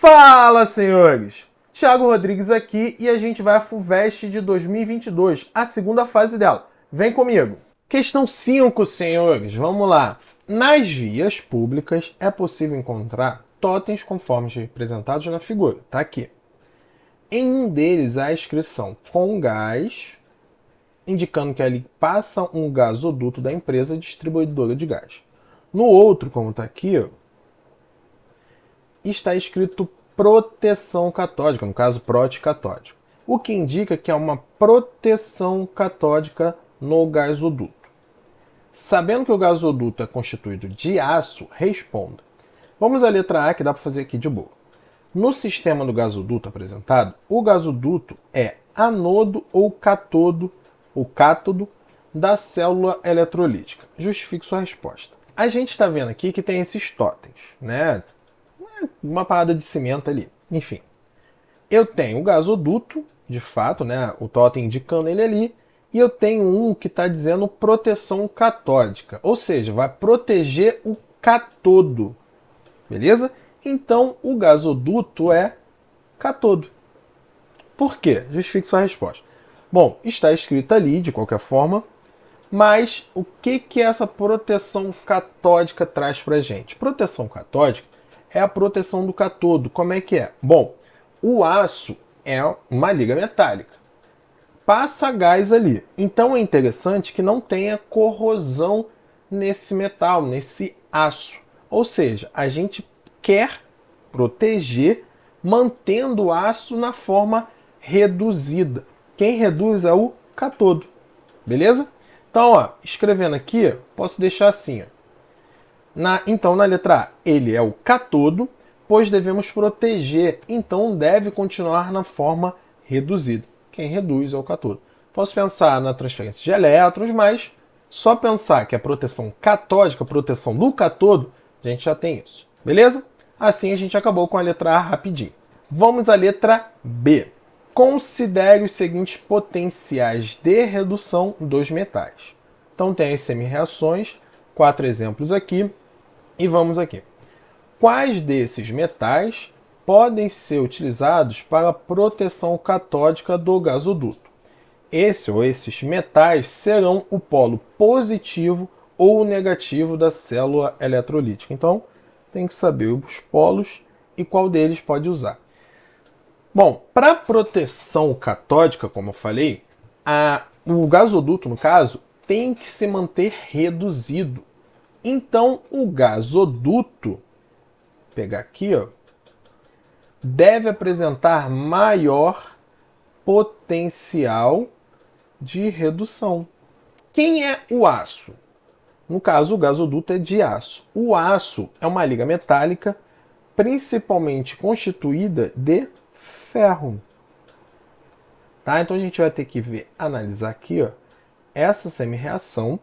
Fala, senhores! Thiago Rodrigues aqui e a gente vai à FUVEST de 2022, a segunda fase dela. Vem comigo! Questão 5, senhores, vamos lá. Nas vias públicas é possível encontrar totens conforme representados na figura, tá aqui. Em um deles há a inscrição com gás, indicando que ali passa um gasoduto da empresa distribuidora de gás. No outro, como está aqui, ó, está escrito proteção catódica, no caso prote catódico, o que indica que é uma proteção catódica no gasoduto. Sabendo que o gasoduto é constituído de aço, responda. Vamos à letra A, que dá para fazer aqui de boa. No sistema do gasoduto apresentado, o gasoduto é anodo ou cátodo da célula eletrolítica. Justifique sua resposta. A gente está vendo aqui que tem esses totens, né? Uma parada de cimento ali. Enfim, eu tenho o gasoduto, de fato, né? O totem indicando ele ali, e eu tenho um que está dizendo proteção catódica, ou seja, vai proteger o cátodo, beleza? Então, o gasoduto é cátodo. Por quê? Justifique sua resposta. Bom, está escrito ali, de qualquer forma, mas o que essa proteção catódica traz para a gente? Proteção catódica é a proteção do cátodo. Como é que é? Bom, o aço é uma liga metálica. Passa gás ali. Então é interessante que não tenha corrosão nesse metal, nesse aço. Ou seja, a gente quer proteger mantendo o aço na forma reduzida. Quem reduz é o cátodo. Beleza? Então, ó, escrevendo aqui, posso deixar assim. Ó. Então, na letra A, ele é o cátodo, pois devemos proteger. Então, deve continuar na forma reduzida. Quem reduz é o cátodo. Posso pensar na transferência de elétrons, mas só pensar que a proteção catódica, a proteção do cátodo, a gente já tem isso. Beleza? Assim a gente acabou com a letra A rapidinho. Vamos à letra B. Considere os seguintes potenciais de redução dos metais. Então tem as semi-reações, 4 exemplos aqui, e vamos aqui. Quais desses metais podem ser utilizados para a proteção catódica do gasoduto? Esse ou esses metais serão o polo positivo ou negativo da célula eletrolítica. Então, tem que saber os polos e qual deles pode usar. Bom, para proteção catódica, como eu falei, o gasoduto, no caso, tem que se manter reduzido. Então, o gasoduto, vou pegar aqui, ó, deve apresentar maior potencial de redução. Quem é o aço? No caso, o gasoduto é de aço. O aço é uma liga metálica principalmente constituída de ferro. Tá? Então a gente vai ter que analisar aqui, ó, essa semi-reação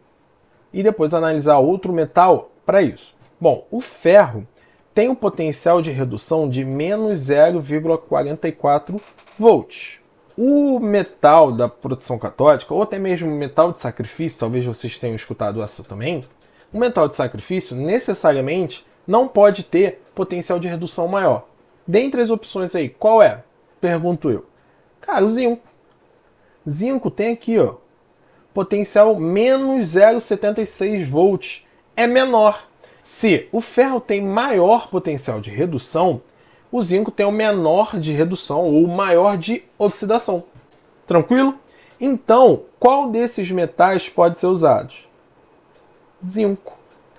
e depois analisar outro metal para isso. Bom, o ferro tem um potencial de redução de menos 0,44 volts. O metal da proteção catódica, ou até mesmo o metal de sacrifício, talvez vocês tenham escutado essa também, o metal de sacrifício necessariamente não pode ter potencial de redução maior. Dentre as opções aí, qual é? Pergunto eu. Cara, o zinco. Zinco tem aqui, ó, potencial menos 0,76 volts. É menor. Se o ferro tem maior potencial de redução, o zinco tem o menor de redução ou maior de oxidação. Tranquilo? Então, qual desses metais pode ser usado? Zinco.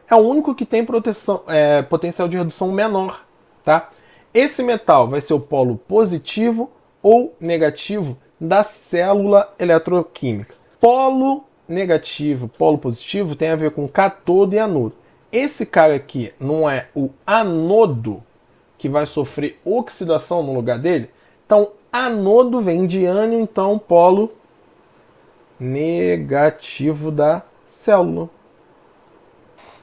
É o único que tem potencial de redução menor. Tá? Esse metal vai ser o polo positivo ou negativo da célula eletroquímica. Polo negativo, polo positivo tem a ver com cátodo e anodo. Esse cara aqui não é o anodo que vai sofrer oxidação no lugar dele? Então, anodo vem de ânion, então polo negativo da célula.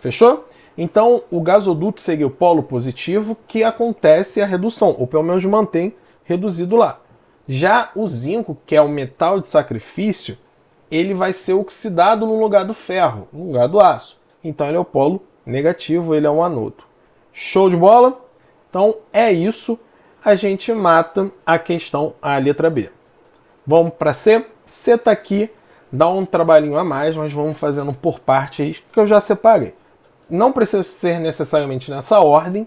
Fechou? Então, o gasoduto seria o polo positivo que acontece a redução, ou pelo menos mantém reduzido lá. Já o zinco, que é o metal de sacrifício, ele vai ser oxidado no lugar do ferro, no lugar do aço. Então, ele é o polo negativo, ele é um anodo. Show de bola? Então, é isso. a gente mata a questão, a letra B. Vamos para C? C está aqui, dá um trabalhinho a mais, mas vamos fazendo por partes que eu já separei. Não precisa ser necessariamente nessa ordem,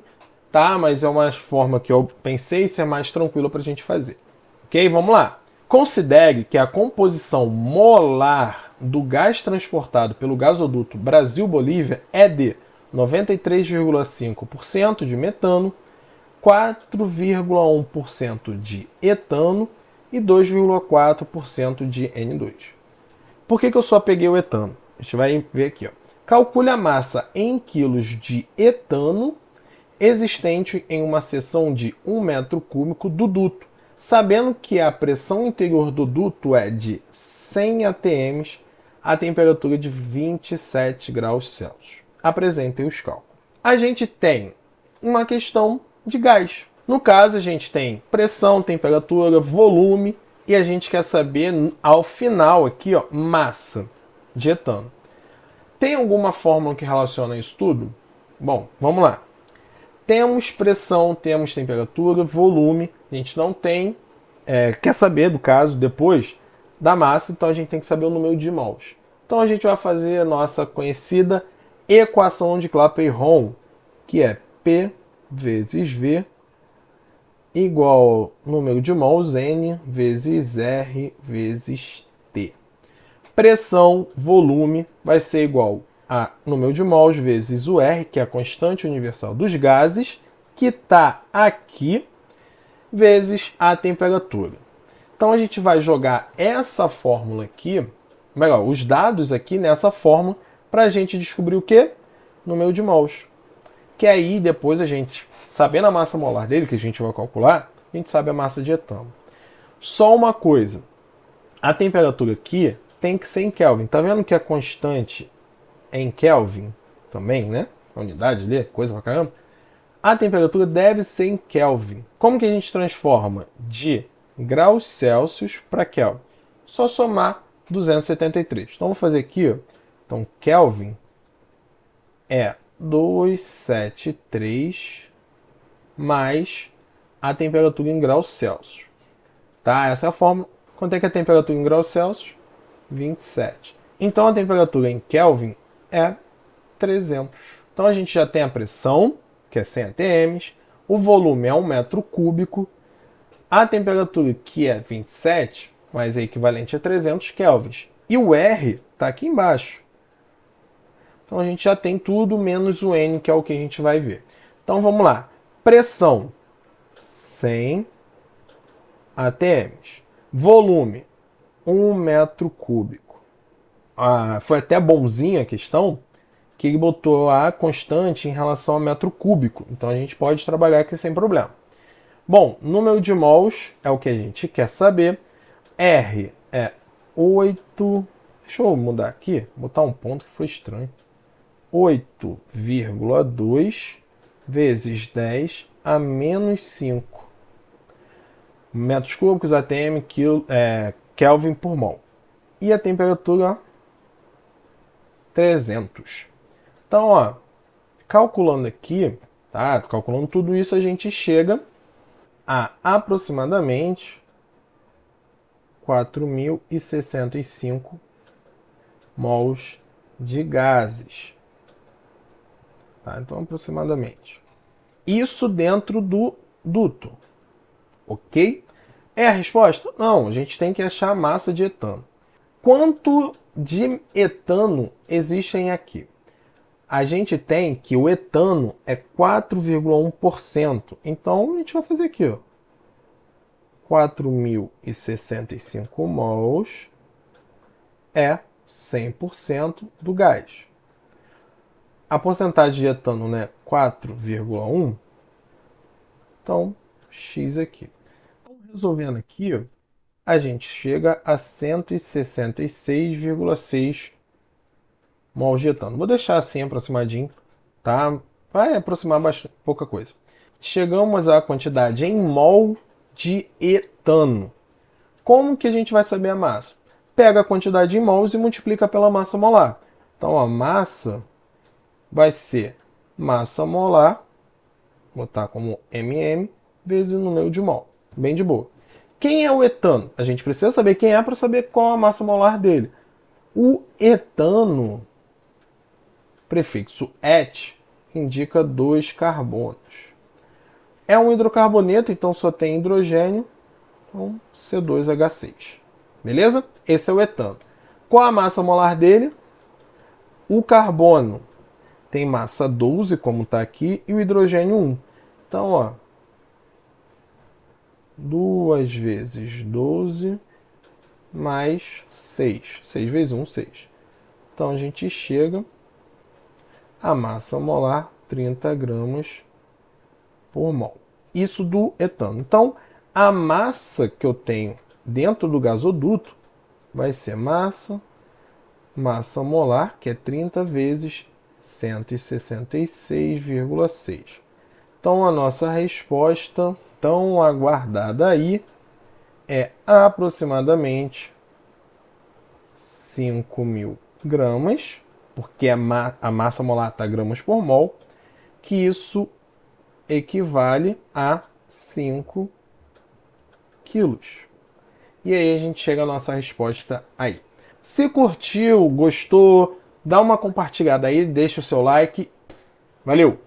tá? Mas é uma forma que eu pensei ser mais tranquila para a gente fazer. Ok? Vamos lá. Considere que a composição molar do gás transportado pelo gasoduto Brasil-Bolívia é de 93,5% de metano, 4,1% de etano e 2,4% de N2. Por que eu só peguei o etano? A gente vai ver aqui. Ó. Calcule a massa em quilos de etano existente em uma seção de 1 metro cúbico do duto, sabendo que a pressão interior do duto é de 100 atm a temperatura de 27 graus Celsius. Apresentem os cálculos. A gente tem uma questão de gás. No caso, a gente tem pressão, temperatura, volume e a gente quer saber ao final aqui, ó, massa de etano. Tem alguma fórmula que relaciona isso tudo? Bom, vamos lá. Temos pressão, temos temperatura, volume. A gente não tem, quer saber do caso depois da massa, então a gente tem que saber o número de mols. Então a gente vai fazer a nossa conhecida equação de Clapeyron, que é P vezes V igual ao número de mols N vezes R vezes T. Pressão, volume, vai ser igual a número de mols vezes o R, que é a constante universal dos gases, que está aqui, vezes a temperatura. Então a gente vai jogar essa fórmula aqui, melhor, os dados aqui nessa fórmula, para a gente descobrir o quê? Número de mols. Que aí depois a gente, sabendo a massa molar dele, que a gente vai calcular, a gente sabe a massa de etano. Só uma coisa, a temperatura aqui tem que ser em Kelvin. Tá vendo que a constante é em Kelvin também, né? A unidade ali, coisa pra caramba. A temperatura deve ser em Kelvin. Como que a gente transforma de graus Celsius para Kelvin? Só somar 273. Então vamos fazer aqui, ó. Então Kelvin é 273 mais a temperatura em graus Celsius. Tá? Essa é a fórmula. Quanto é que é a temperatura em graus Celsius? 27. Então a temperatura em Kelvin é 300. Então a gente já tem a pressão, que é 100 atm, o volume é 1 metro cúbico, a temperatura, que é 27, mas é equivalente a 300 kelvins. E o R está aqui embaixo. Então a gente já tem tudo menos o N, que é o que a gente vai ver. Então vamos lá. Pressão, 100 atm. Volume, 1 metro cúbico. Foi até bonzinha a questão, que ele botou a constante em relação ao metro cúbico. Então a gente pode trabalhar aqui sem problema. Bom, número de mols é o que a gente quer saber. R é 8... Deixa eu mudar aqui, botar um ponto que foi estranho. 8,2 vezes 10 a menos 5 metros cúbicos atm Kelvin por mol. E a temperatura 300. Então, ó, calculando aqui, tá? Calculando tudo isso, a gente chega a aproximadamente 4.065 mols de gases. Tá? Então, aproximadamente. Isso dentro do duto. Ok? É a resposta? Não, a gente tem que achar a massa de etano. Quanto de etano existem aqui? A gente tem que o etano é 4,1%. Então, a gente vai fazer aqui, ó. 4.065 mols é 100% do gás. A porcentagem de etano, né, 4,1. Então, X aqui. Então, resolvendo aqui, ó, a gente chega a 166,6 mols de etano. Vou deixar assim aproximadinho, tá? Vai aproximar bastante, pouca coisa. Chegamos à quantidade em mol de etano. Como que a gente vai saber a massa? Pega a quantidade em mols e multiplica pela massa molar. Então a massa vai ser massa molar, vou botar como mm, vezes o número de mol. Bem de boa. Quem é o etano? A gente precisa saber quem é para saber qual a massa molar dele. O etano, prefixo et, indica 2 carbonos. É um hidrocarboneto, então só tem hidrogênio, então C2H6. Beleza? Esse é o etano. Qual a massa molar dele? O carbono tem massa 12, como está aqui, e o hidrogênio 1. Então, ó, 2 vezes 12 mais 6. 6 vezes 1, 6. Então, a gente chega a massa molar 30 gramas por mol. Isso do etano. Então, a massa que eu tenho dentro do gasoduto vai ser massa molar, que é 30 vezes 166,6. Então, a nossa resposta tão aguardada aí é aproximadamente 5.000 gramas, porque a massa molar está gramas por mol, que isso equivale a 5 quilos. E aí a gente chega à nossa resposta aí. Se curtiu, gostou, dá uma compartilhada aí, deixa o seu like. Valeu!